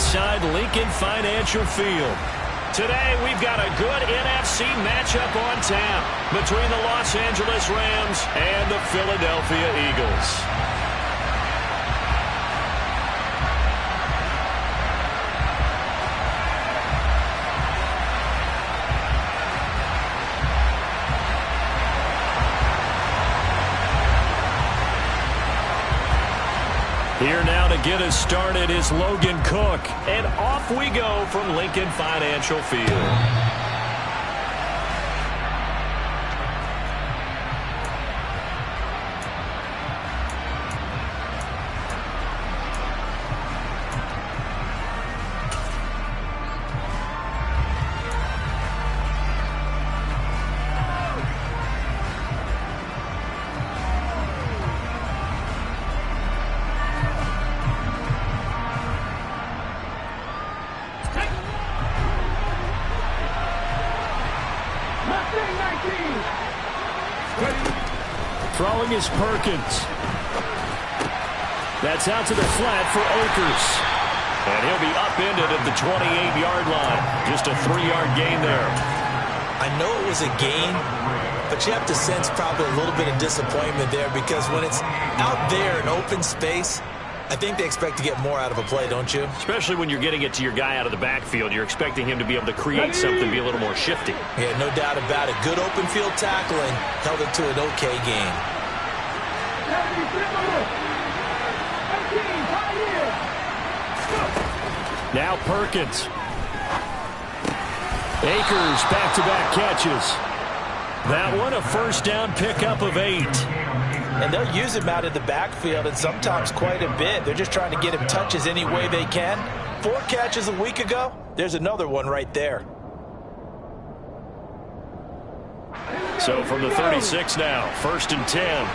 inside Lincoln Financial Field. Today, we've got a good NFC matchup on tap between the Los Angeles Rams and the Philadelphia Eagles. Here now to get us started is Logan Cook. And off we go from Lincoln Financial Field. Throwing is Perkins. That's out to the flat for Akers. And he'll be upended at the 28-yard line. Just a 3-yard gain there. I know it was a gain, but you have to sense probably a little bit of disappointment there because when it's out there in open space, I think they expect to get more out of a play, don't you? Especially when you're getting it to your guy out of the backfield. You're expecting him to be able to create something, be a little more shifty. Yeah, no doubt about it. Good open field tackling held it to an okay game. Now Perkins. Akers back-to-back catches. That one a first down pickup of 8. And they'll use him out in the backfield and sometimes quite a bit. They're just trying to get him touches any way they can. 4 catches a week ago. There's another one right there. So from the 36 now, 1st and 10.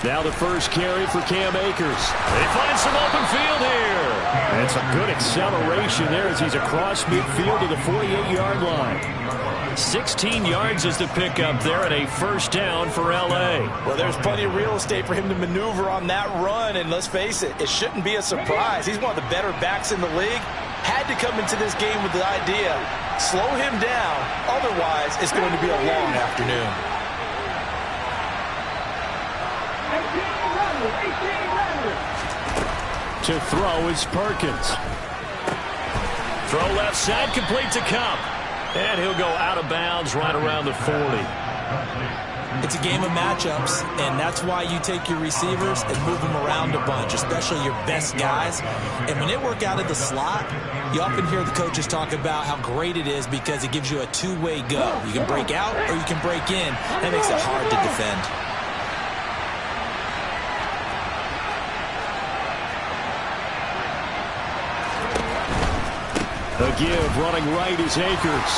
Now the first carry for Cam Akers. They find some open field here. And it's a good acceleration there as he's across midfield to the 48-yard line. 16 yards is the pickup there and a first down for L.A. Well, there's plenty of real estate for him to maneuver on that run. And let's face it, it shouldn't be a surprise. He's one of the better backs in the league. Had to come into this game with the idea, slow him down. Otherwise, it's going to be a long afternoon. To throw is Perkins. Throw left side, complete to Cup. And he'll go out of bounds right around the 40. It's a game of matchups, and that's why you take your receivers and move them around a bunch, especially your best guys. And when they work out of the slot, you often hear the coaches talk about how great it is because it gives you a two-way go. You can break out or you can break in. That makes it hard to defend. A give running right is Akers.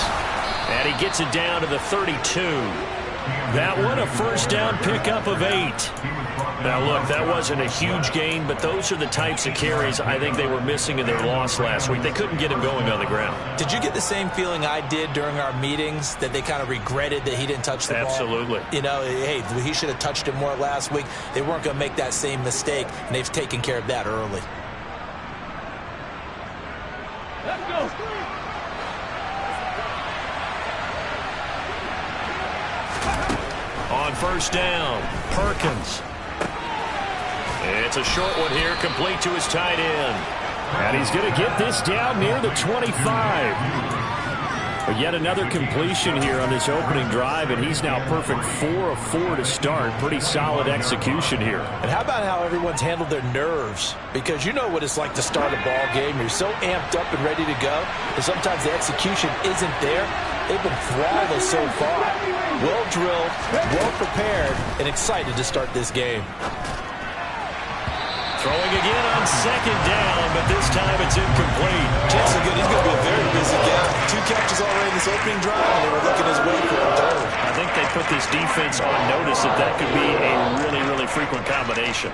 And he gets it down to the 32. That one a first down pickup of 8. Now look, that wasn't a huge gain, but those are the types of carries I think they were missing in their loss last week. They couldn't get him going on the ground. Did you get the same feeling I did during our meetings, that they kind of regretted that he didn't touch the ball? Absolutely. You know, hey, he should have touched it more last week. They weren't going to make that same mistake, and they've taken care of that early. Let's go. On first down, Perkins. It's a short one here, complete to his tight end. And he's going to get this down near the 25. But yet another completion here on this opening drive, and he's now perfect 4 of 4 to start. Pretty solid execution here. And how about how everyone's handled their nerves? Because you know what it's like to start a ball game. You're so amped up and ready to go, and sometimes the execution isn't there. They've been flawless so far. Well drilled, well prepared, and excited to start this game. Throwing again on second down, but this time it's incomplete. Chance is good. He's going to be a very busy guy. 2 catches already in this opening drive, and they were looking his way for a third. I think they put this defense on notice that that could be a really, really frequent combination.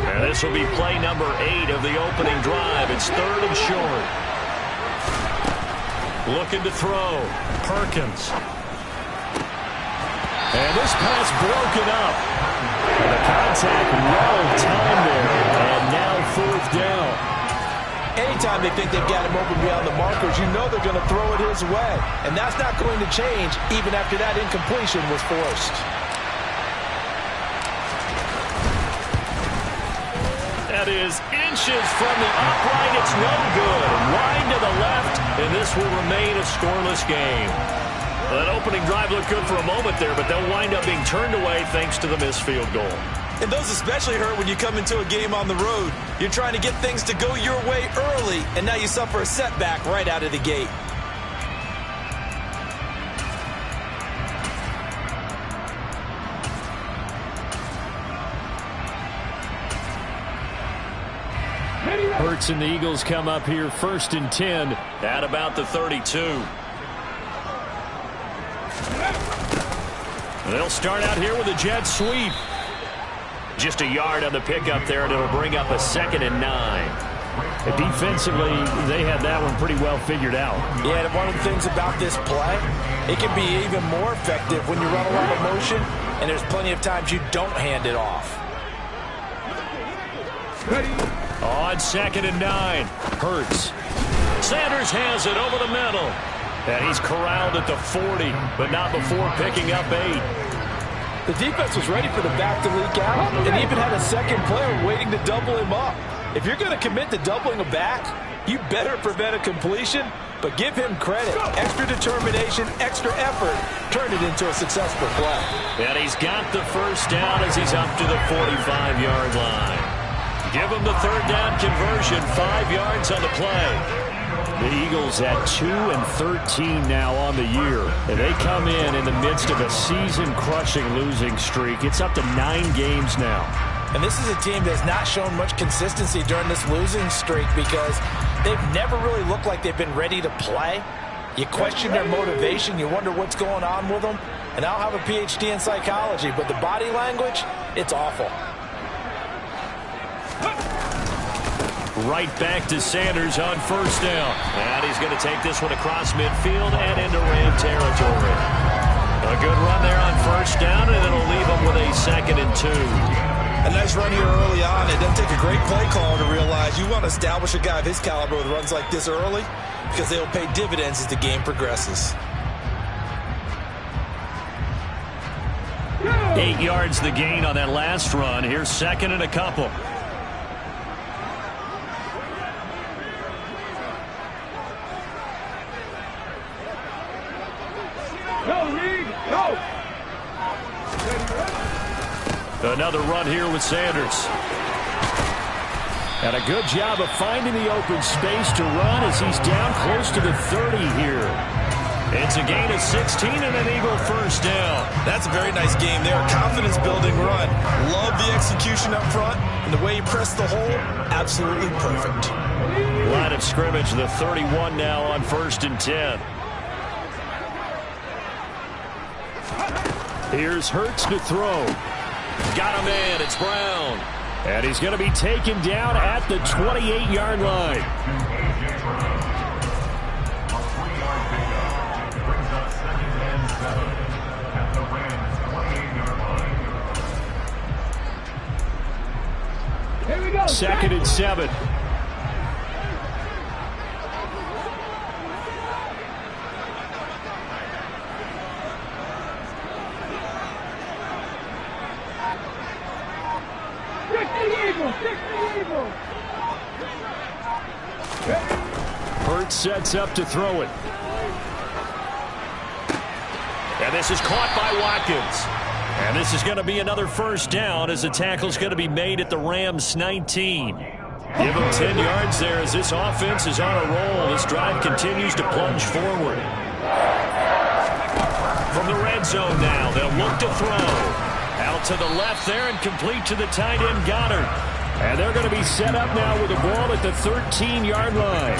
And this will be play number 8 of the opening drive. It's 3rd and short. Looking to throw. Perkins. And this pass broken up. The attack well timed there, and now fourth down. Anytime they think they've got him open beyond the markers, you know they're going to throw it his way. And that's not going to change even after that incompletion was forced. That is inches from the upright. It's no good. Wide to the left, and this will remain a scoreless game. That opening drive looked good for a moment there, but they'll wind up being turned away thanks to the missed field goal. And those especially hurt when you come into a game on the road. You're trying to get things to go your way early, and now you suffer a setback right out of the gate. Hurts and the Eagles come up here 1st and 10 at about the 32. They'll start out here with a jet sweep. Just a yard on the pickup there, and it'll bring up a 2nd and 9. Defensively, they had that one pretty well figured out. Yeah, and one of the things about this play, it can be even more effective when you run a lot of motion, and there's plenty of times you don't hand it off. On 2nd and 9, Hurts. Sanders has it over the middle. And he's corralled at the 40, but not before picking up 8. The defense was ready for the back to leak out, and even had a second player waiting to double him up. If you're going to commit to doubling a back, you better prevent a completion, but give him credit. Extra determination, extra effort, turned it into a successful play. And he's got the first down as he's up to the 45-yard line. Give him the 3rd down conversion, 5 yards on the play. The Eagles at 2-13 now on the year. And they come in the midst of a season-crushing losing streak. It's up to 9 games now. And this is a team that's not shown much consistency during this losing streak because they've never really looked like they've been ready to play. You question their motivation. You wonder what's going on with them. And I don't have a PhD in psychology, but the body language, it's awful. Right back to Sanders on 1st down. And he's going to take this one across midfield and into Ram territory. A good run there on 1st down, and it'll leave him with a 2nd and 2. A nice run here early on. It doesn't take a great play caller to realize you want to establish a guy of his caliber with runs like this early because they'll pay dividends as the game progresses. 8 yards the gain on that last run. Here's 2nd and a couple. Another run here with Sanders. And a good job of finding the open space to run as he's down close to the 30 here. It's a gain of 16 and an Eagle 1st down. That's a very nice game there. Confidence-building run. Love the execution up front. And the way he pressed the hole, absolutely perfect. Line of scrimmage, the 31 now on 1st and 10. Here's Hurts to throw. Got him in. It's Brown. And he's going to be taken down at the 28-yard line. Here we go. 2nd and 7. Hurts sets up to throw it. And this is caught by Watkins. And this is going to be another 1st down as the tackle's going to be made at the Rams 19. Give them 10 yards there as this offense is on a roll. This drive continues to plunge forward. From the red zone now, they'll look to throw. Out to the left there and complete to the tight end Goddard. And they're going to be set up now with the ball at the 13-yard line.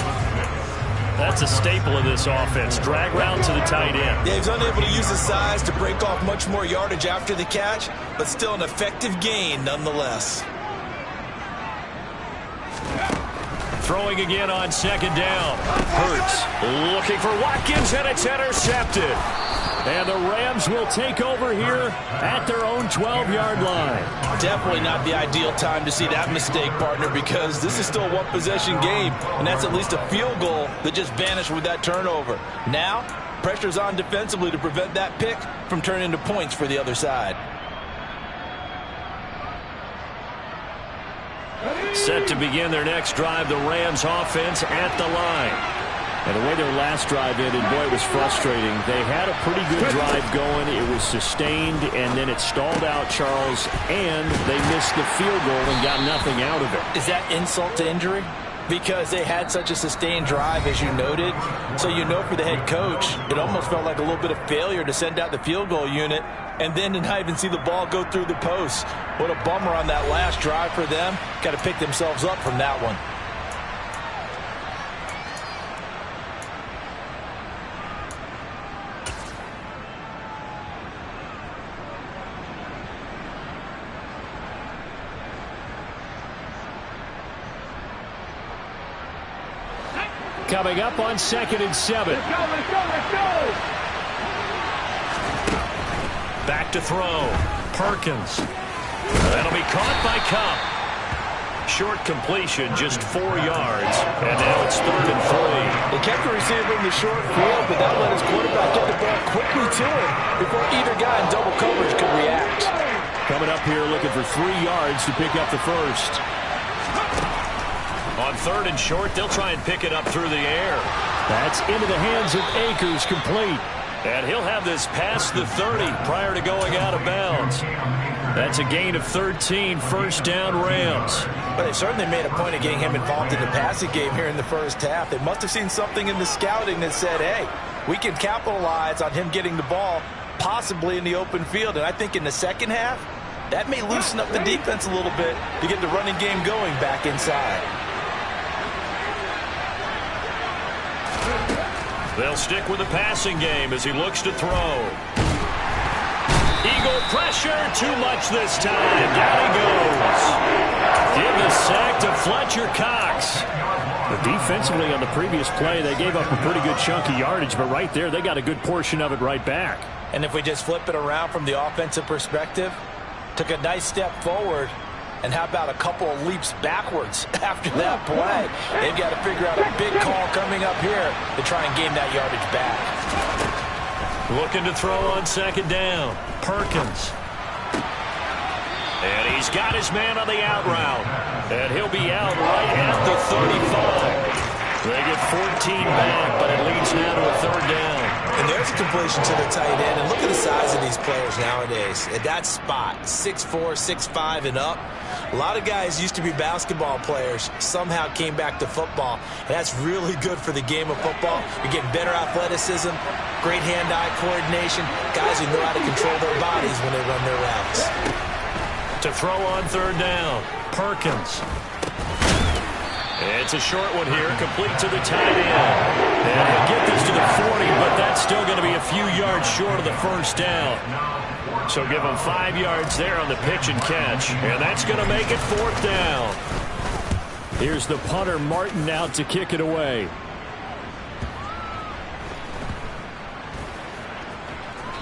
That's a staple of this offense. Drag route to the tight end. Yeah, he's unable to use his size to break off much more yardage after the catch, but still an effective gain nonetheless. Throwing again on 2nd down. Hurts looking for Watkins, and it's intercepted. And the Rams will take over here at their own 12-yard line. Definitely not the ideal time to see that mistake, partner, because this is still a one-possession game, and that's at least a field goal that just vanished with that turnover. Now, pressure's on defensively to prevent that pick from turning into points for the other side. Set to begin their next drive, the Rams offense at the line. And the way their last drive ended, boy, it was frustrating. They had a pretty good drive going. It was sustained, and then it stalled out, Charles, and they missed the field goal and got nothing out of it. Is that insult to injury? Because they had such a sustained drive, as you noted. So you know for the head coach, it almost felt like a little bit of failure to send out the field goal unit and then to not even see the ball go through the post. What a bummer on that last drive for them. Got to pick themselves up from that one. Coming up on 2nd and 7. Let's go. Back to throw. Perkins. That'll be caught by Cup. Short completion, just 4 yards. And now it's 3rd and 3. They kept the receiver in the short field, but that let his quarterback get the ball quickly to him before either guy in double coverage could react. Coming up here looking for 3 yards to pick up the first. On 3rd and short, they'll try and pick it up through the air. That's into the hands of Akers, complete. And he'll have this past the 30 prior to going out of bounds. That's a gain of 13, first down Rams. But they certainly made a point of getting him involved in the passing game here in the first half. They must have seen something in the scouting that said, hey, we can capitalize on him getting the ball possibly in the open field. And I think in the second half, that may loosen up the defense a little bit to get the running game going back inside. They'll stick with the passing game as he looks to throw. Eagle pressure, too much this time. Down he goes. Give the sack to Fletcher Cox. But defensively on the previous play, they gave up a pretty good chunk of yardage, but right there, they got a good portion of it right back. And if we just flip it around from the offensive perspective, took a nice step forward, and how about a couple of leaps backwards after that play? They've got to figure out a big call coming up here to try and gain that yardage back. Looking to throw on 2nd down. Perkins. And he's got his man on the out route. And he'll be out right at the 35. They get 14 back, but it leads now to a 3rd down. And there's a completion to the tight end. And look at the size of these players nowadays. At that spot, 6'4", 6'5", and up. A lot of guys used to be basketball players, somehow came back to football. And that's really good for the game of football. You're getting better athleticism, great hand-eye coordination, guys who know how to control their bodies when they run their routes. To throw on 3rd down, Perkins. It's a short one here, complete to the tight end. And he'll get this to the 40, but that's still going to be a few yards short of the first down. So give him 5 yards there on the pitch and catch. And that's going to make it 4th down. Here's the punter, Martin, out to kick it away.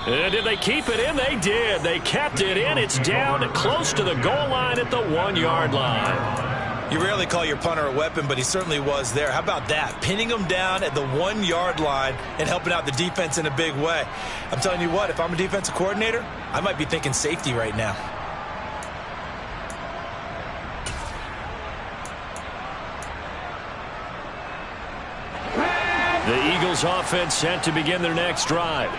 And did they keep it in? They did. They kept it in. It's down close to the goal line at the 1-yard line. You rarely call your punter a weapon, but he certainly was there. How about that? Pinning him down at the 1-yard line and helping out the defense in a big way. I'm telling you what, if I'm a defensive coordinator, I might be thinking safety right now. The Eagles offense set to begin their next drive.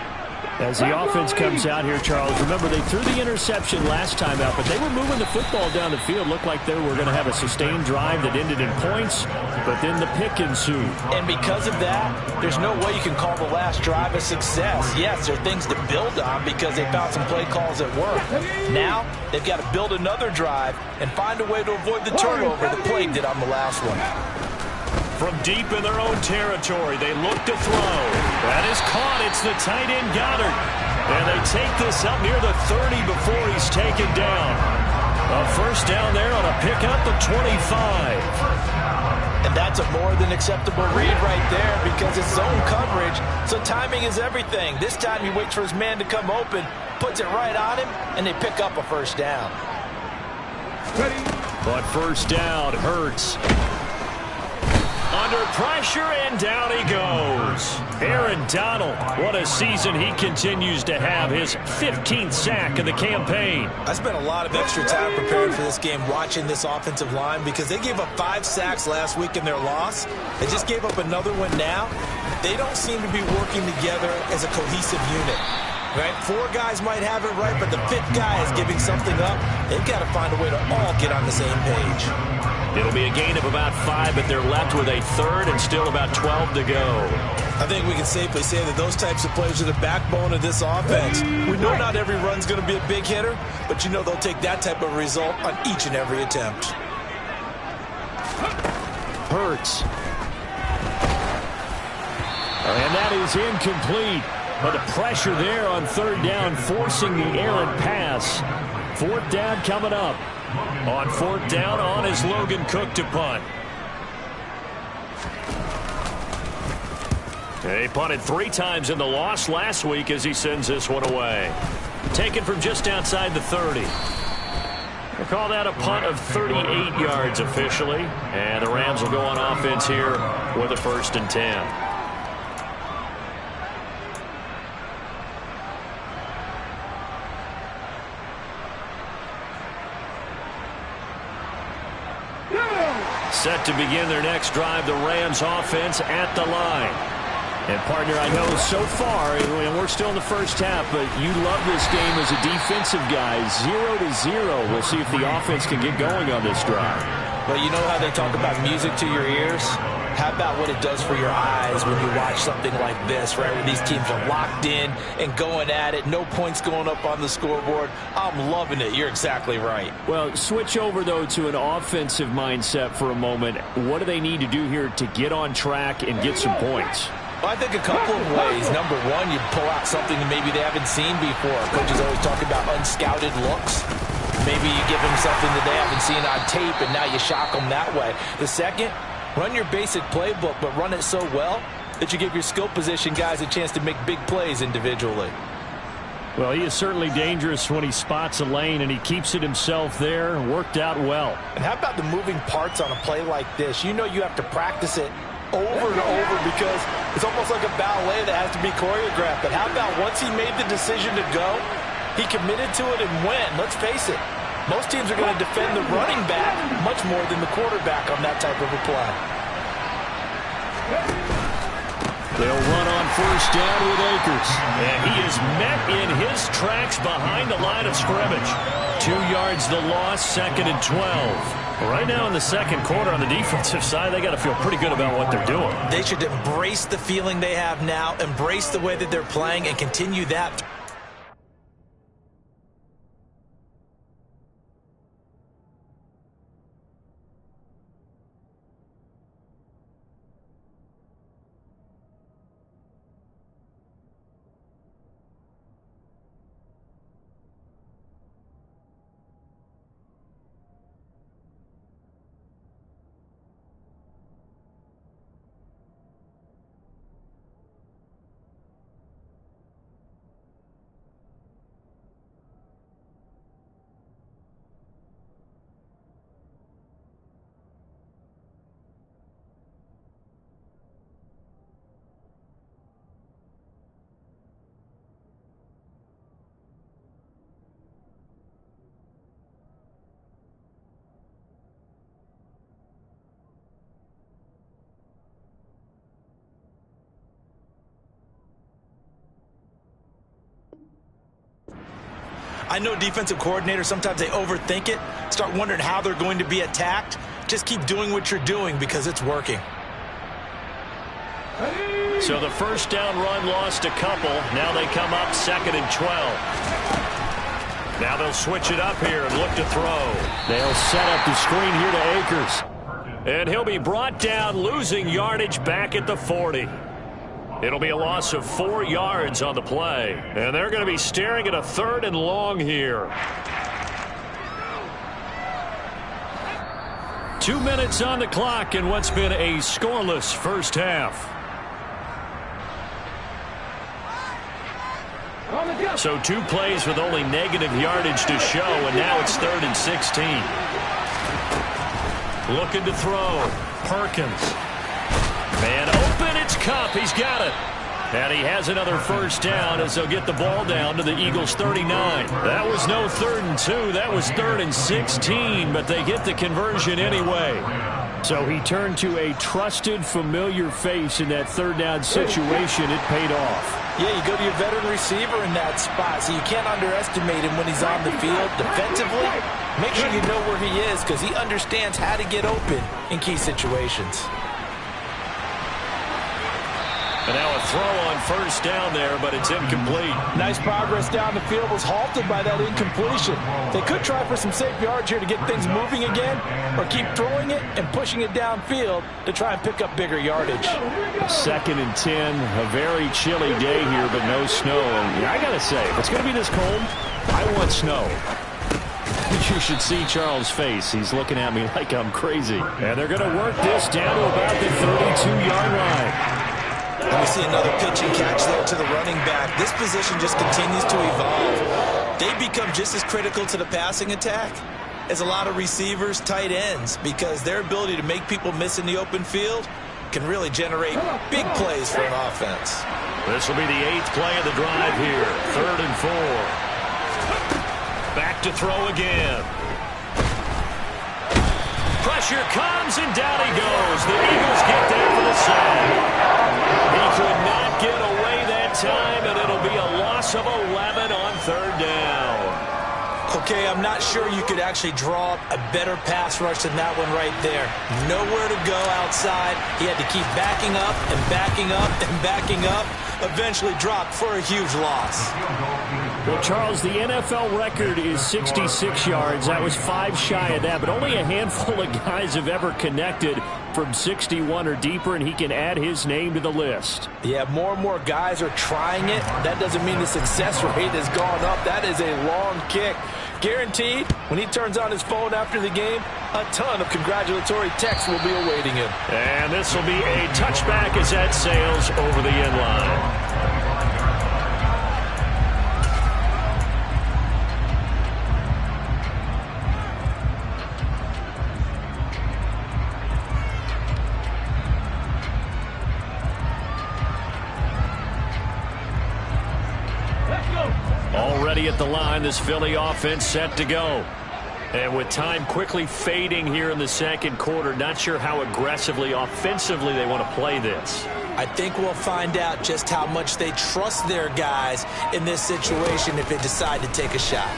As the offense comes out here, Charles, remember they threw the interception last time out, but they were moving the football down the field. Looked like they were going to have a sustained drive that ended in points, but then the pick ensued. And because of that, there's no way you can call the last drive a success. Yes, there are things to build on because they found some play calls that work. Now, they've got to build another drive and find a way to avoid the turnover the play did on the last one. From deep in their own territory, they look to throw. That is caught. It's the tight end, Goddard. And they take this up near the 30 before he's taken down. A first down there on a pickup of 25. And that's a more than acceptable read right there because it's zone coverage, so timing is everything. This time he waits for his man to come open, puts it right on him, and they pick up a first down. But first down hurts. Under pressure, and down he goes. Aaron Donald, what a season he continues to have. His 15th sack of the campaign. I spent a lot of extra time preparing for this game watching this offensive line because they gave up 5 sacks last week in their loss. They just gave up another one now. They don't seem to be working together as a cohesive unit. Right? 4 guys might have it right, but the 5th guy is giving something up. They've got to find a way to all get on the same page. It'll be a gain of about 5, but they're left with a third and still about 12 to go. I think we can safely say that those types of players are the backbone of this offense. We know not every run's going to be a big hitter, but you know they'll take that type of result on each and every attempt. Hurts. And that is incomplete. But the pressure there on third down, forcing the errant pass. Fourth down coming up. On fourth down, on is Logan Cook to punt. He punted 3 times in the loss last week as he sends this one away. Taken from just outside the 30. We'll call that a punt of 38 yards officially. And the Rams will go on offense here with a 1st and 10. Set to begin their next drive, the Rams offense at the line. And, partner, I know so far, and we're still in the first half, but you love this game as a defensive guy. 0-0. We'll see if the offense can get going on this drive. Well, you know how they talk about music to your ears? How about what it does for your eyes when you watch something like this, right, where these teams are locked in and going at it, no points going up on the scoreboard? I'm loving it. You're exactly right. Well, switch over, though, to an offensive mindset for a moment. What do they need to do here to get on track and get some points? Well, I think a couple of ways. Number one, you pull out something that maybe they haven't seen before. Coaches always talk about unscouted looks. Maybe you give them something that they haven't seen on tape, and now you shock them that way. The second, run your basic playbook, but run it so well that you give your skill position guys a chance to make big plays individually. Well, he is certainly dangerous when he spots a lane, and he keeps it himself there. Worked out well. And how about the moving parts on a play like this? You know you have to practice it over and over because it's almost like a ballet that has to be choreographed. But how about once he made the decision to go, he committed to it and went. Let's face it, most teams are going to defend the running back much more than the quarterback on that type of a play. They'll run on first down with Akers. And he is met in his tracks behind the line of scrimmage. 2 yards the loss, 2nd and 12. Right now in the second quarter on the defensive side, they got to feel pretty good about what they're doing. They should embrace the feeling they have now, embrace the way that they're playing, and continue that. I know defensive coordinators, sometimes they overthink it, start wondering how they're going to be attacked. Just keep doing what you're doing because it's working. So the first down run lost a couple. Now they come up 2nd and 12. Now they'll switch it up here and look to throw. They'll set up the screen here to Akers. And he'll be brought down, losing yardage back at the 40. It'll be a loss of 4 yards on the play. And they're going to be staring at a 3rd and long here. 2 minutes on the clock in what's been a scoreless first half. So 2 plays with only negative yardage to show, and now it's 3rd and 16. Looking to throw. Perkins. Man open, it's Cup. He's got it. And he has another first down as they'll get the ball down to the Eagles' 39. That was no 3rd and 2. That was 3rd and 16, but they get the conversion anyway. So he turned to a trusted, familiar face in that 3rd down situation. It paid off. Yeah, you go to your veteran receiver in that spot, so you can't underestimate him when he's on the field defensively. Make sure you know where he is because he understands how to get open in key situations. And now a throw on first down there, but it's incomplete. Nice progress down the field, was halted by that incompletion. They could try for some safe yards here to get things moving again, or keep throwing it and pushing it downfield to try and pick up bigger yardage. 2nd and 10, a very chilly day here, but no snow. And I got to say, if it's going to be this cold, I want snow. You should see Charles' face. He's looking at me like I'm crazy. And they're going to work this down to about the 32-yard line. And we see another pitch and catch there to the running back. This position just continues to evolve. They become just as critical to the passing attack as a lot of receivers, tight ends, because their ability to make people miss in the open field can really generate big plays for an offense. This will be the 8th play of the drive here. 3rd and 4. Back to throw again. Pressure comes, and down he goes. The Eagles get there for the sack. He could not get away that time, and it'll be a loss of 11 on 3rd down. Okay, I'm not sure you could actually draw up a better pass rush than that one right there. Nowhere to go outside. He had to keep backing up and backing up and backing up. Eventually dropped for a huge loss. Well, Charles, the NFL record is 66 yards. That was 5 shy of that, but only a handful of guys have ever connected from 61 or deeper, and he can add his name to the list. Yeah, more and more guys are trying it. That doesn't mean the success rate has gone up. That is a long kick. Guaranteed, when he turns on his phone after the game, a ton of congratulatory texts will be awaiting him. And this will be a touchback as that sails over the end line. Already at the line, this Philly offense set to go. And with time quickly fading here in the 2nd quarter, not sure how aggressively, offensively they want to play this. I think we'll find out just how much they trust their guys in this situation if they decide to take a shot.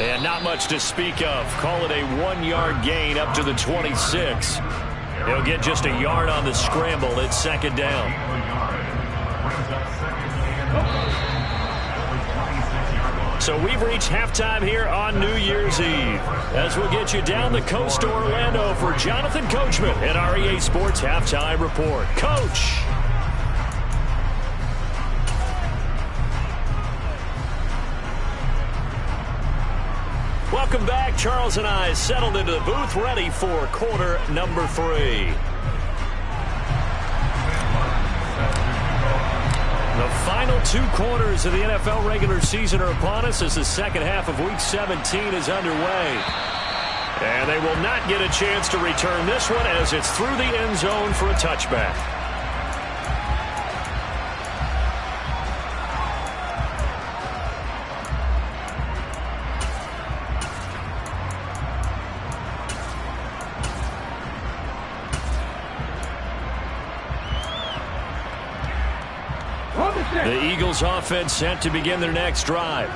And not much to speak of. Call it a 1-yard gain up to the 26. He'll get just a yard on the scramble. It's 2nd down. So we've reached halftime here on New Year's Eve. As we'll get you down the coast to Orlando for Jonathan Coachman at our EA Sports Halftime Report. Coach. Welcome back. Charles and I settled into the booth ready for quarter number 3. The final 2 quarters of the NFL regular season are upon us as the 2nd half of Week 17 is underway. And they will not get a chance to return this one as it's through the end zone for a touchback. The Eagles offense set to begin their next drive.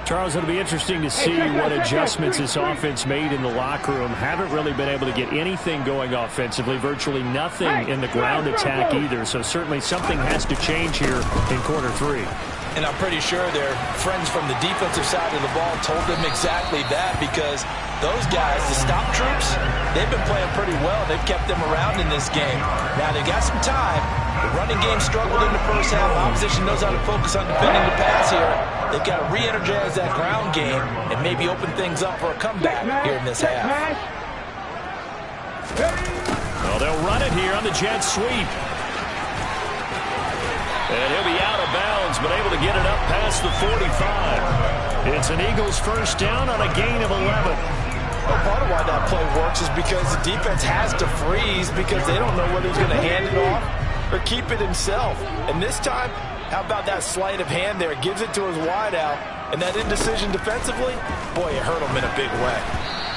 Charles, it'll be interesting to see what adjustments this offense made in the locker room. Haven't really been able to get anything going offensively, virtually nothing in the ground attack either. So certainly something has to change here in quarter 3. And I'm pretty sure their friends from the defensive side of the ball told them exactly that, because those guys, the stop troops, they've been playing pretty well. They've kept them around in this game. Now, they got some time. The running game struggled in the first half. Opposition knows how to focus on defending the pass here. They've got to re-energize that ground game and maybe open things up for a comeback here in this half. Well, they'll run it here on the jet sweep. And he'll be out of bounds, but able to get it up past the 45. It's an Eagles first down on a gain of 11. Well, part of why that play works is because the defense has to freeze because they don't know whether he's going to hand it off or keep it himself. And this time, how about that sleight of hand there? Gives it to his wideout. And that indecision defensively, boy, it hurt him in a big way.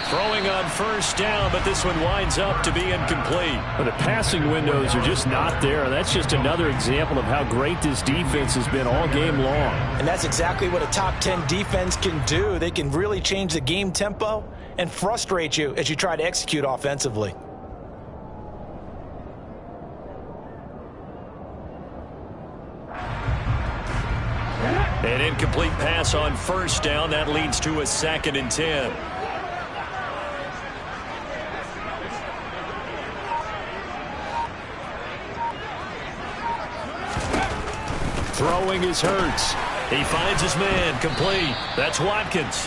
Throwing on first down, but this one winds up to be incomplete. But the passing windows are just not there. That's just another example of how great this defense has been all game long. And that's exactly what a top 10 defense can do. They can really change the game tempo and frustrate you as you try to execute offensively. An incomplete pass on first down. That leads to a 2nd and 10. Throwing is Hurts. He finds his man, complete. That's Watkins.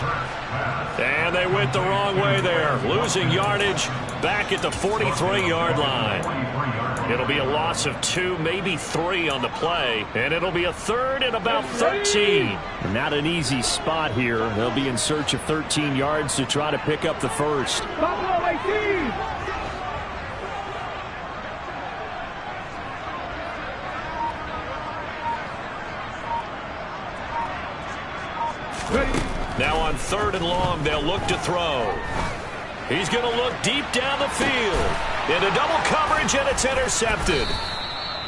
And they went the wrong way there. Losing yardage back at the 43-yard line. It'll be a loss of 2, maybe 3 on the play. And it'll be a 3rd and about 13. Not an easy spot here. They'll be in search of 13 yards to try to pick up the first. Now on 3rd and long, they'll look to throw. He's going to look deep down the field. Into double coverage, and it's intercepted.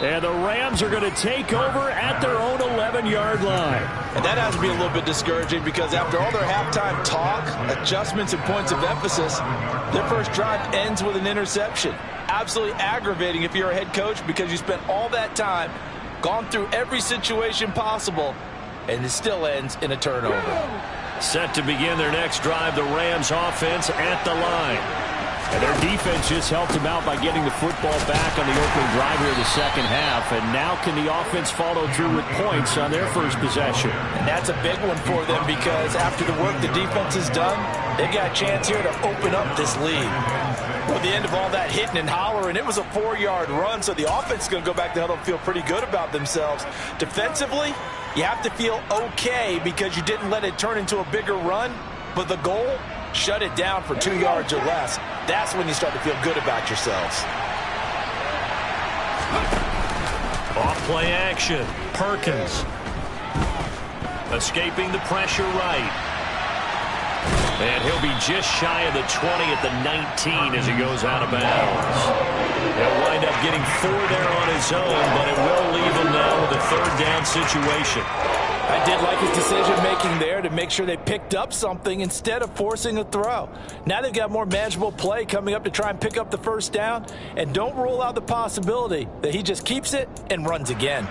And the Rams are going to take over at their own 11-yard line. And that has to be a little bit discouraging because after all their halftime talk, adjustments, and points of emphasis, their first drive ends with an interception. Absolutely aggravating if you're a head coach because you spent all that time, gone through every situation possible, and it still ends in a turnover. Set to begin their next drive, the Rams offense at the line. And their defense just helped them out by getting the football back on the opening drive here in the second half. And now can the offense follow through with points on their first possession? And that's a big one for them because after the work the defense has done, they've got a chance here to open up this lead. Well, at the end of all that hitting and hollering, it was a 4-yard run, so the offense is going to go back to huddle and feel pretty good about themselves. Defensively, you have to feel okay because you didn't let it turn into a bigger run, but the goal, shut it down for 2 yards or less. That's when you start to feel good about yourselves. Off play action. Perkins. Escaping the pressure right. And he'll be just shy of the 20 at the 19 as he goes out of bounds. He'll wind up getting 4 there on his own, but it will leave him now with a 3rd down situation. I did like his decision-making there to make sure they picked up something instead of forcing a throw. Now they've got more manageable play coming up to try and pick up the first down, and don't rule out the possibility that he just keeps it and runs again.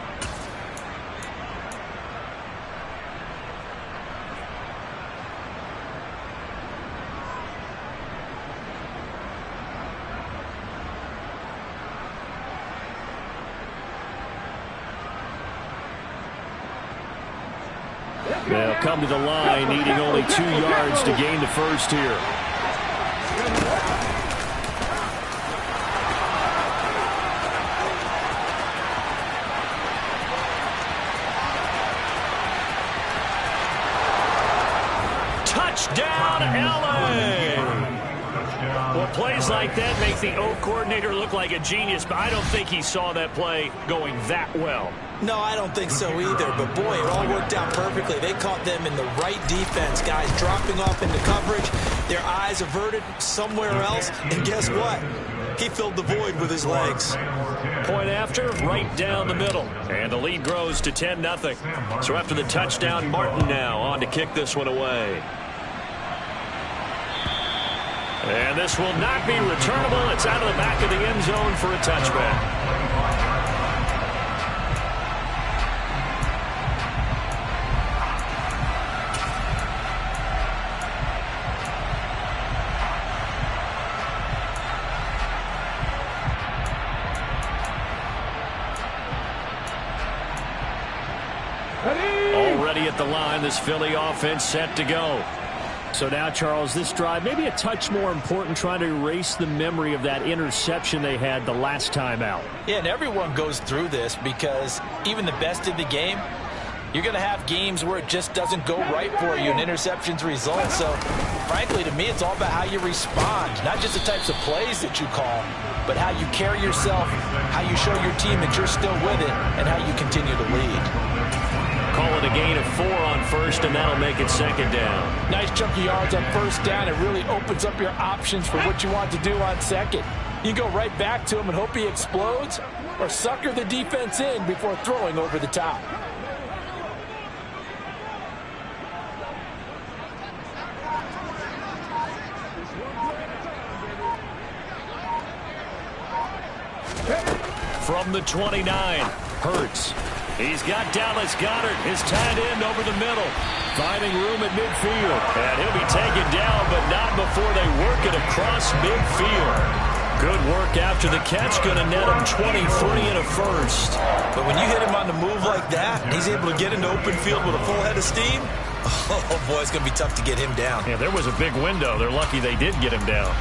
They'll come to the line, needing only 2 yards to gain the first here. Touchdown, LA! Well, plays like that make the O coordinator look like a genius, but I don't think he saw that play going that well. No, I don't think so either, but boy, it all worked out perfectly. They caught them in the right defense, guys dropping off into coverage, their eyes averted somewhere else, and guess what? He filled the void with his legs. Point after, right down the middle, and the lead grows to 10-0. So after the touchdown, Martin now on to kick this one away. And this will not be returnable. It's out of the back of the end zone for a touchback. at the line. This Philly offense set to go. So now, Charles, this drive maybe a touch more important, trying to erase the memory of that interception they had the last time out. Yeah, and everyone goes through this because even the best in the game, you're going to have games where it just doesn't go right for you and interceptions result. So, frankly, to me, it's all about how you respond, not just the types of plays that you call, but how you carry yourself, how you show your team that you're still with it, and how you continue to lead. Call it a gain of 4 on first, and that'll make it second down. Nice chunk of yards on first down. It really opens up your options for what you want to do on second. You go right back to him and hope he explodes, or sucker the defense in before throwing over the top. From the 29, Hurts. He's got Dallas Goedert, his tight end, over the middle. Finding room at midfield. And he'll be taken down, but not before they work it across midfield. Good work after the catch. Going to net him 23 and a first. But when you hit him on the move like that, he's able to get into open field with a full head of steam. Oh, boy, it's going to be tough to get him down. Yeah, there was a big window. They're lucky they did get him down.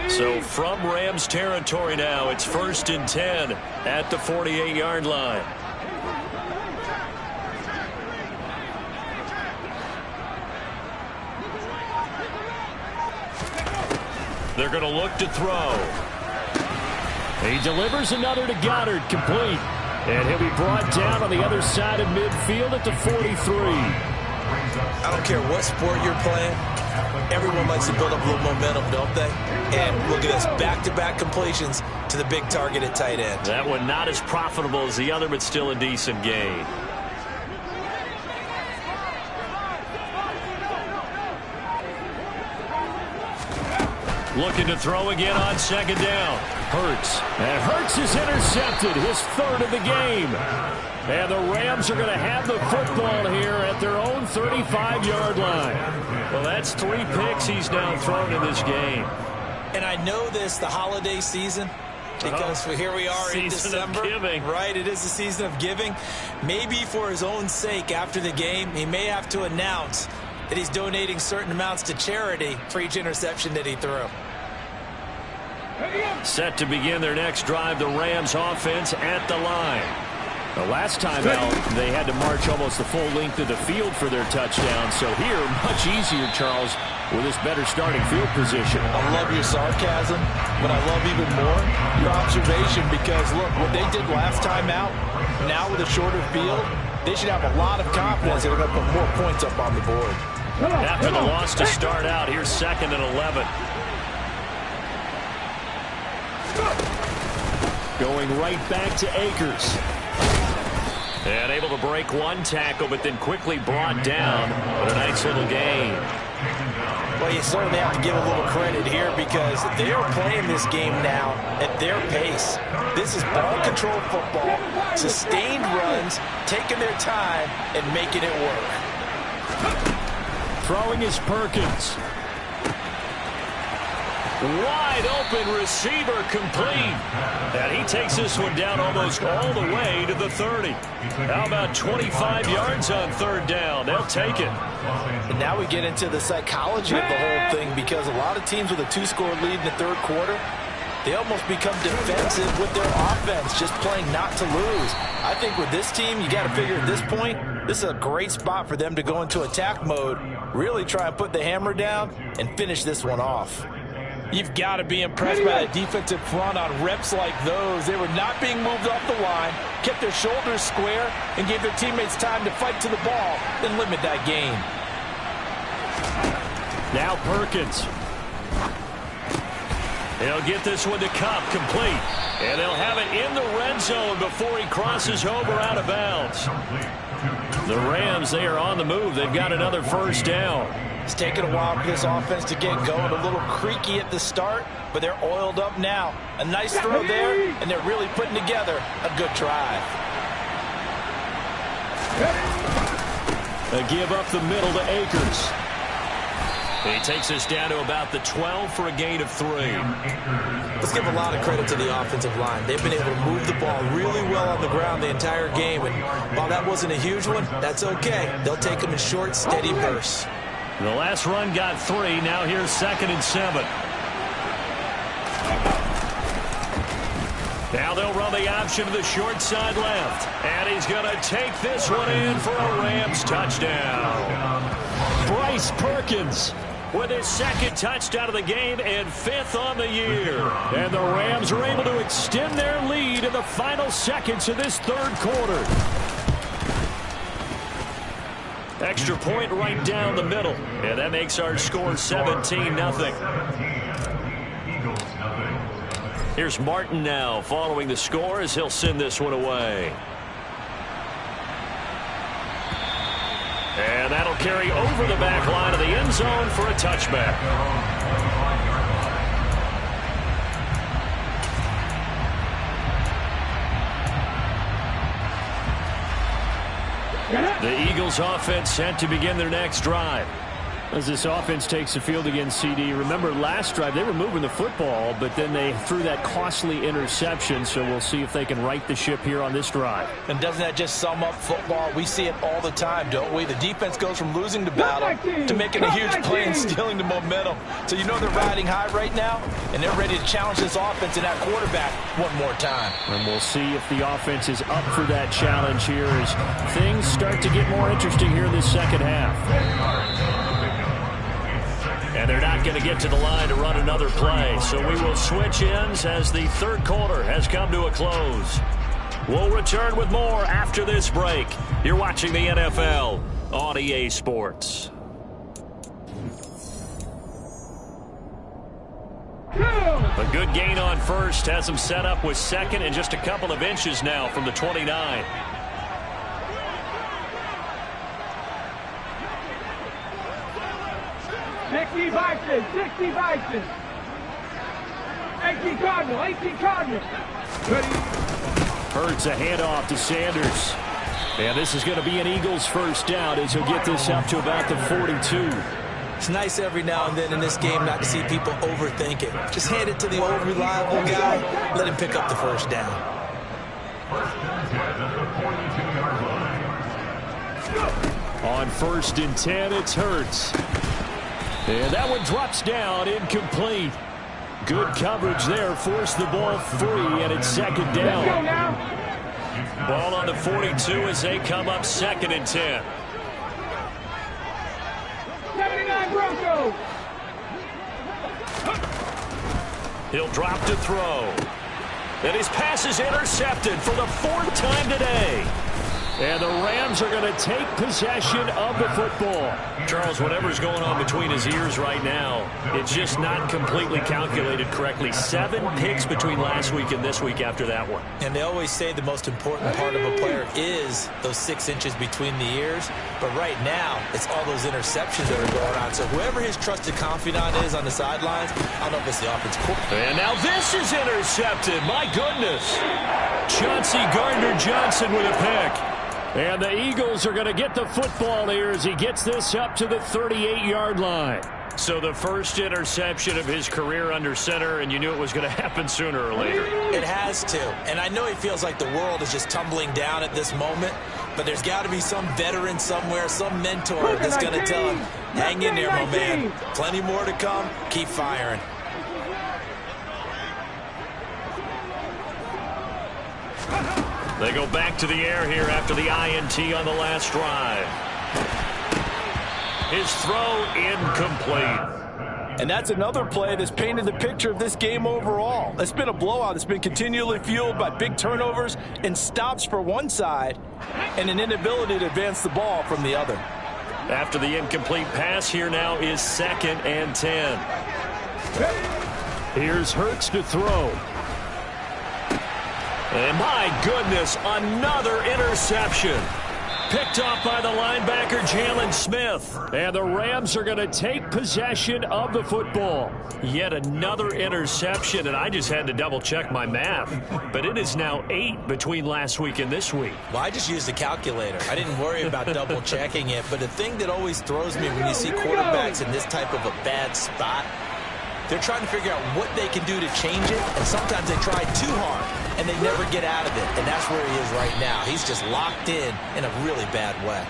So from Rams territory now, it's 1st and 10 at the 48-yard line. They're going to look to throw. He delivers another to Goddard, complete. And he'll be brought down on the other side of midfield at the 43. I don't care what sport you're playing. Everyone likes to build up a little momentum, don't they? And look at this, back-to-back completions to the big target at tight end. That one not as profitable as the other, but still a decent gain. Looking to throw again on second down. Hurts. And Hurts is intercepted, his 3rd of the game. And the Rams are going to have the football here at their own 35-yard line. Well, that's 3 picks he's now thrown in this game. And I know this, the holiday season, because here we are in December. Season of giving. Right, it is the season of giving. Maybe for his own sake after the game, he may have to announce that he's donating certain amounts to charity for each interception that he threw. Set to begin their next drive, the Rams offense at the line. The last time out, they had to march almost the full length of the field for their touchdown. So here, much easier, Charles, with this better starting field position. I love your sarcasm, but I love even more your observation because, look, what they did last time out, now with a shorter field, they should have a lot of confidence they're going to put more points up on the board. After the loss to start out, here's 2nd and 11. Going right back to Akers. And able to break one tackle, but then quickly brought down. But a nice little gain. Well, you certainly have to give a little credit here because they are playing this game now at their pace. This is ball control football, sustained runs, taking their time and making it work. Throwing is Perkins. Wide open receiver, complete. And he takes this one down almost all the way to the 30. How about 25 yards on 3rd down? They'll take it. And now we get into the psychology of the whole thing because a lot of teams with a 2-score lead in the 3rd quarter, they almost become defensive with their offense, just playing not to lose. I think with this team, you got to figure at this point, this is a great spot for them to go into attack mode, really try and put the hammer down and finish this one off. You've got to be impressed by that defensive front on reps like those. They were not being moved off the line, kept their shoulders square, and gave their teammates time to fight to the ball and limit that gain. Now Perkins. He'll get this one to Cup, complete. And they'll have it in the red zone before he crosses over out of bounds. The Rams, they are on the move. They've got another 1st down. It's taken a while for this offense to get going. A little creaky at the start, but they're oiled up now. A nice throw there, and they're really putting together a good drive. They give up the middle to Akers. He takes us down to about the 12 for a gain of 3. Let's give a lot of credit to the offensive line. They've been able to move the ball really well on the ground the entire game. And while that wasn't a huge one, that's okay. They'll take them in short, steady bursts. The last run got 3. Now here's 2nd and 7. Now they'll run the option to the short side left. And he's going to take this one in for a Rams touchdown. Bryce Perkins with his 2nd touchdown of the game and 5th on the year. And the Rams are able to extend their lead in the final seconds of this 3rd quarter. Extra point right down the middle. And that makes our score 17-0. Here's Martin now following the score as he'll send this one away. And that'll carry over the back line of the end zone for a touchback. The Eagles offense set to begin their next drive. As this offense takes the field against CD, remember last drive they were moving the football, but then they threw that costly interception, so we'll see if they can right the ship here on this drive. And doesn't that just sum up football? We see it all the time, don't we? The defense goes from losing the battle to making a huge play and stealing the momentum. So you know they're riding high right now, and they're ready to challenge this offense and that quarterback one more time. And we'll see if the offense is up for that challenge here as things start to get more interesting here in this second half. And they're not going to get to the line to run another play. So we will switch ends as the 3rd quarter has come to a close. We'll return with more after this break. You're watching the NFL on EA Sports. A good gain on first has them set up with 2nd and just a couple of inches now from the 29. 60 Vikings, 60 Vikings. 18 Cardinal, 18 Cardinal. Ready? Hurts a handoff to Sanders. And this is going to be an Eagles first down as he'll get this up to about the 42. It's nice every now and then in this game not to see people overthink it. Just hand it to the old reliable guy. Let him pick up the first down. On 1st and 10, it's Hurts. And that one drops down, incomplete. Good coverage there, forced the ball free, and it's 2nd down. Ball on the 42 as they come up 2nd and 10. 79 Broncos. He'll drop to throw. And his pass is intercepted for the 4th time today. And the Rams are going to take possession of the football. Charles, whatever's going on between his ears right now, it's just not completely calculated correctly. 7 picks between last week and this week after that one. And they always say the most important part of a player is those 6 inches between the ears. But right now, it's all those interceptions that are going on. So whoever his trusted confidant is on the sidelines, I don't know if it's the offensive coordinator. And now this is intercepted. My goodness. Chauncey Gardner-Johnson with a pick. And the Eagles are going to get the football here as he gets this up to the 38-yard line. So the first interception of his career under center, and you knew it was going to happen sooner or later. It has to. And I know he feels like the world is just tumbling down at this moment, but there's got to be some veteran somewhere, some mentor that's going to tell him, hang in there, my man. Plenty more to come. Keep firing. They go back to the air here after the INT on the last drive. His throw incomplete. And that's another play that's painted the picture of this game overall. It's been a blowout. It's been continually fueled by big turnovers and stops for one side and an inability to advance the ball from the other. After the incomplete pass, here now is 2nd and 10. Here's Hurts to throw. And my goodness, another interception. picked off by the linebacker, Jalen Smith. And the Rams are going to take possession of the football. Yet another interception, and I just had to double-check my math. But it is now 8 between last week and this week. Well, I just used the calculator. I didn't worry about double-checking it. But the thing that always throws me when you see quarterbacks in this type of a bad spot, they're trying to figure out what they can do to change it, and sometimes they try too hard, and they never get out of it, and that's where he is right now. He's just locked in a really bad way.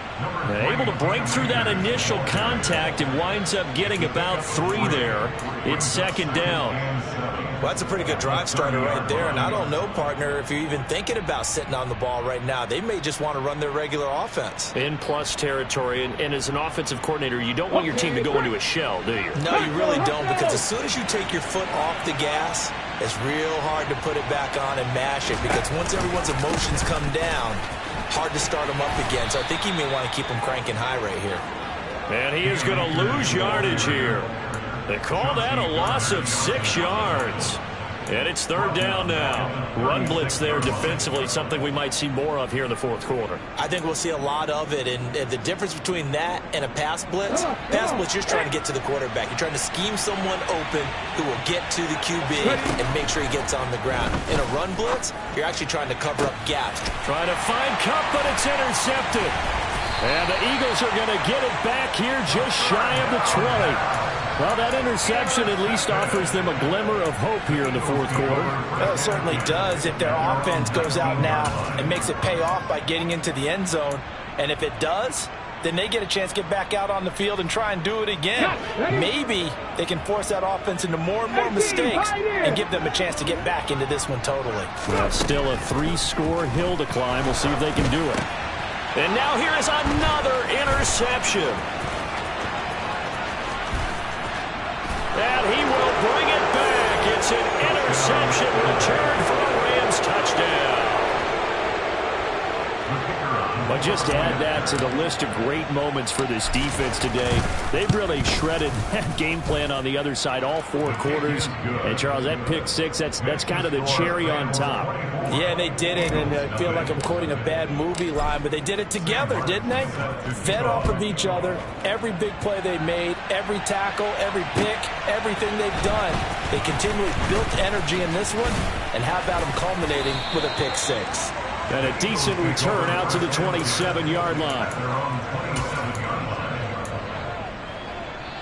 Able to break through that initial contact and winds up getting about 3 there. It's second down. Well, that's a pretty good drive starter right there, and I don't know, partner, if you're even thinking about sitting on the ball right now. They may just want to run their regular offense. In plus territory, and as an offensive coordinator, you don't want your team to go into a shell, do you? No, you really don't, because as soon as you take your foot off the gas, it's real hard to put it back on and mash it, because once everyone's emotions come down, hard to start them up again. So I think he may want to keep them cranking high right here. And he is going to lose yardage here. They call that a loss of 6 yards. And it's third down now. Run blitz there defensively, something we might see more of here in the fourth quarter. I think we'll see a lot of it, and the difference between that and a pass blitz, you're just trying to get to the quarterback. You're trying to scheme someone open who will get to the QB and make sure he gets on the ground. In a run blitz, you're actually trying to cover up gaps. Trying to find Cup, but it's intercepted. And the Eagles are going to get it back here just shy of the 20. Well, that interception at least offers them a glimmer of hope here in the fourth quarter. Well, it certainly does if their offense goes out now and makes it pay off by getting into the end zone. And if it does, then they get a chance to get back out on the field and try and do it again. Maybe they can force that offense into more and more mistakes and give them a chance to get back into this one totally. Well, still a 3-score hill to climb. We'll see if they can do it. And now here is another interception. And he will bring it back. It's an interception return for a Rams touchdown. But just add that to the list of great moments for this defense today. They've really shredded that game plan on the other side all 4 quarters. And, Charles, that pick 6, that's kind of the cherry on top. Yeah, they did it, and I feel like I'm quoting a bad movie line, but they did it together, didn't they? Fed off of each other, every big play they made, every tackle, every pick, everything they've done. They continually built energy in this one, and how about them culminating with a pick 6? And a decent return out to the 27-yard line.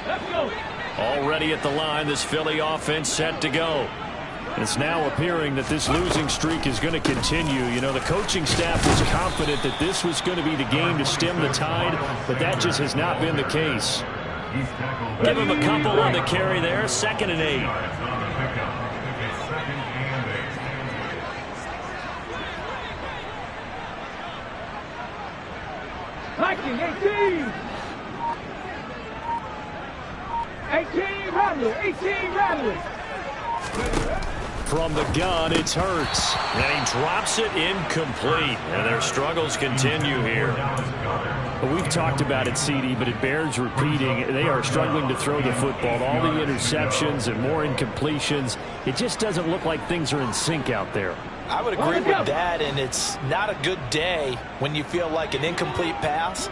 Let's go. Already at the line, this Philly offense set to go. It's now appearing that this losing streak is going to continue. You know, the coaching staff was confident that this was going to be the game to stem the tide, but that just has not been the case. Give him a couple on the carry there, 2nd and 8. Liking 18. 18 Rattler. 18 Rattler. From the gun, it's Hurts. And he drops it incomplete. And their struggles continue here. Well, we've talked about it, CD, but it bears repeating. They are struggling to throw the football. All the interceptions and more incompletions. It just doesn't look like things are in sync out there. I would agree with that, and it's not a good day when you feel like an incomplete pass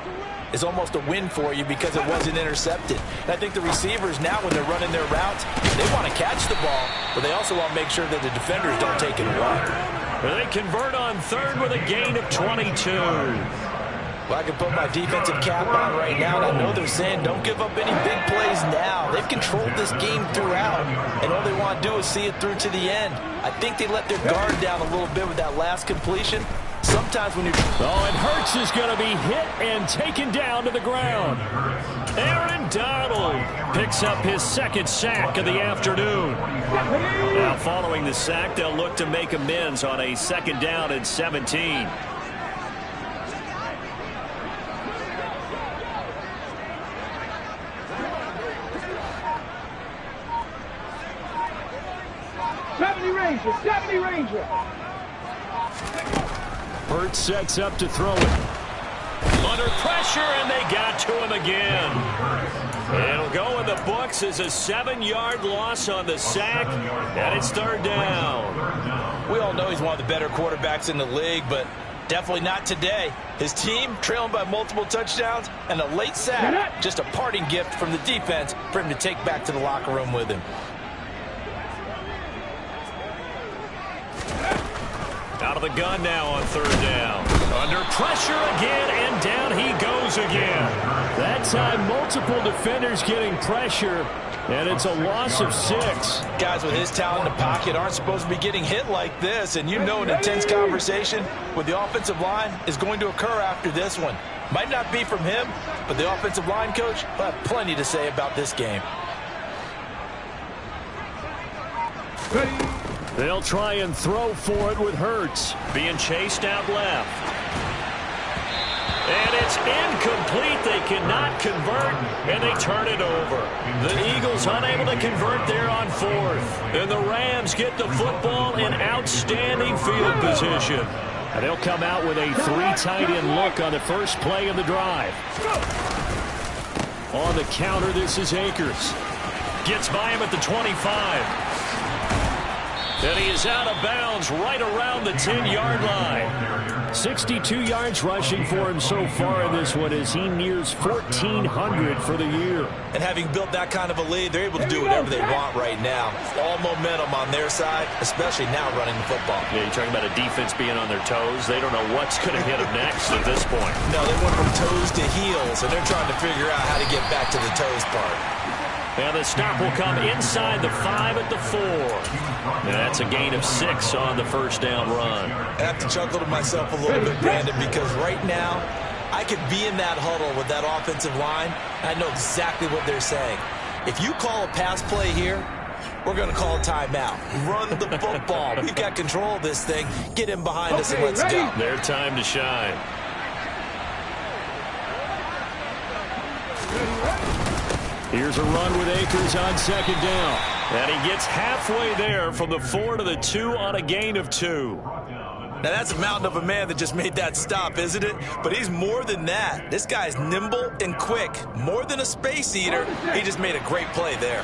is almost a win for you because it wasn't intercepted. And I think the receivers now, when they're running their routes, they want to catch the ball, but they also want to make sure that the defenders don't take it away. They convert on 3rd with a gain of 22. Well, I can put my defensive cap on right now, and I know they're saying don't give up any big plays now. They've controlled this game throughout, and all they want to do is see it through to the end. I think they let their guard down a little bit with that last completion. Sometimes when you... Oh, and Hurts is going to be hit and taken down to the ground. Aaron Donald picks up his 2nd sack of the afternoon. Now, following the sack, they'll look to make amends on a 2nd down and 17. Ranger. 70 Ranger. Hurts sets up to throw it. Under pressure, and they got to him again. It'll go in the books as a 7-yard loss on the sack, and it's 3rd down. We all know he's one of the better quarterbacks in the league, but Definitely not today. His team trailing by multiple touchdowns and a late sack. Just a parting gift from the defense for him to take back to the locker room with him. Out of the gun now on third down. Under pressure again, and down he goes again. That time, multiple defenders getting pressure, and it's a loss of 6. Guys with his talent in the pocket aren't supposed to be getting hit like this, and you know an intense conversation with the offensive line is going to occur after this one. Might not be from him, but the offensive line coach will have plenty to say about this game. They'll try and throw for it with Hurts. Being chased out left. And it's incomplete. They cannot convert, and they turn it over. The Eagles unable to convert there on 4th. And the Rams get the football in outstanding field position. And they'll come out with a 3 tight end look on the first play of the drive. On the counter, this is Akers. Gets by him at the 25. And he is out of bounds right around the 10-yard line. 62 yards rushing for him so far in this one as he nears 1,400 for the year. And having built that kind of a lead, they're able to do whatever they want right now. All momentum on their side, especially now running the football. Yeah, you're talking about a defense being on their toes. They don't know what's going to hit them next at this point. No, they went from toes to heels, and they're trying to figure out how to get back to the toes part. And the stop will come inside the 5 at the 4. And that's a gain of 6 on the first down run. I have to chuckle to myself a little bit, Brandon, because right now I could be in that huddle with that offensive line. I know exactly what they're saying. If you call a pass play here, we're going to call a timeout. Run the football. We've got control of this thing. Get him behind us and let's go. Their time to shine. Here's a run with Akers on second down. And he gets halfway there from the 4 to the 2 on a gain of 2. Now, that's a mountain of a man that just made that stop, isn't it? But he's more than that. This guy's nimble and quick. More than a space eater. He just made a great play there.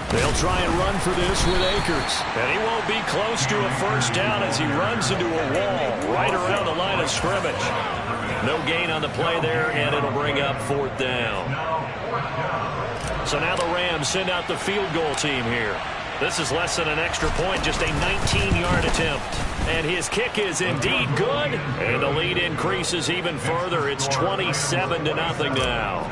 They'll try and run for this with Akers. And he won't be close to a first down as he runs into a wall right around the line of scrimmage. No gain on the play there, and it'll bring up 4th down. So now the Rams send out the field goal team here. This is less than an extra point, just a 19-yard attempt. And his kick is indeed good. And the lead increases even further. It's 27-0 now.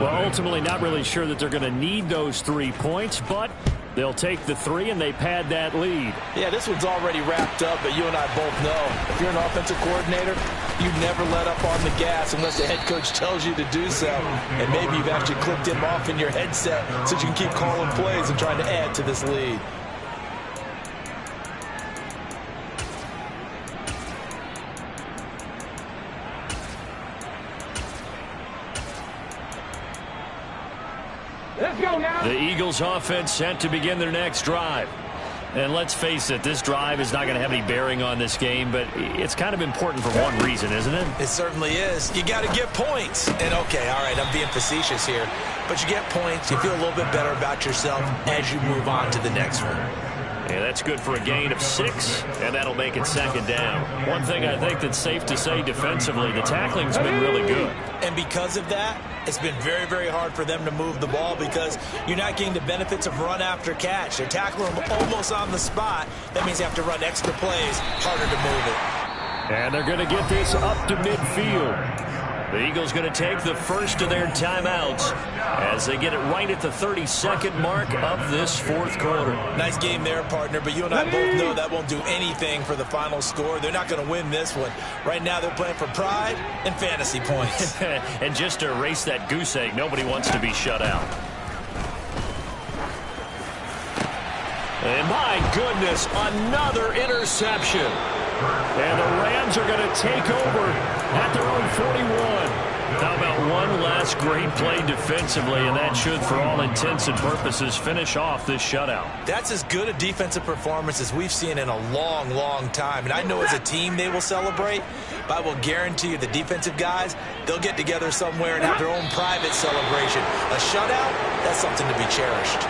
Well, ultimately not really sure that they're going to need those 3 points, but they'll take the 3 and they pad that lead. Yeah, this one's already wrapped up, but you and I both know if you're an offensive coordinator, you never let up on the gas unless the head coach tells you to do so. And maybe you've actually clicked him off in your headset so you can keep calling plays and trying to add to this lead. Let's go now. The Eagles offense set to begin their next drive. And let's face it, this drive is not going to have any bearing on this game, but it's kind of important for one reason, isn't it? It certainly is. You got to get points. And, okay, all right, I'm being facetious here. But you get points, you feel a little bit better about yourself as you move on to the next one. And that's good for a gain of 6, and that'll make it second down. One thing I think that's safe to say defensively, the tackling's been really good. And because of that, it's been very, very hard for them to move the ball because you're not getting the benefits of run after catch. They're tackling them almost on the spot. That means you have to run extra plays, harder to move it. And they're going to get this up to midfield. The Eagles going to take the first of their timeouts as they get it right at the 32nd mark of this 4th quarter. Nice game there, partner, but you and I both know that won't do anything for the final score. They're not going to win this one. Right now they're playing for pride and fantasy points. And just to erase that goose egg, nobody wants to be shut out. And my goodness, another interception. And the Rams are going to take over at their own 41. How about one last great play defensively, and that should, for all intents and purposes, finish off this shutout. That's as good a defensive performance as we've seen in a long, long time. And I know as a team they will celebrate, but I will guarantee you the defensive guys, they'll get together somewhere and have their own private celebration. A shutout, that's something to be cherished.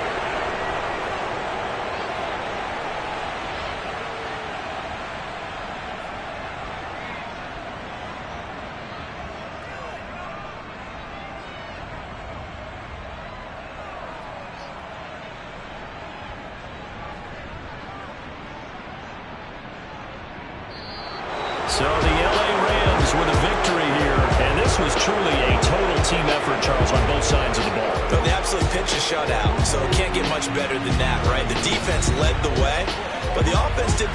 So the L.A. Rams with a victory here, and this was truly a total team effort, Charles, on both sides of the ball. But they absolutely pitched a shutout, so it can't get much better than that, right? The defense led the way, but the offense did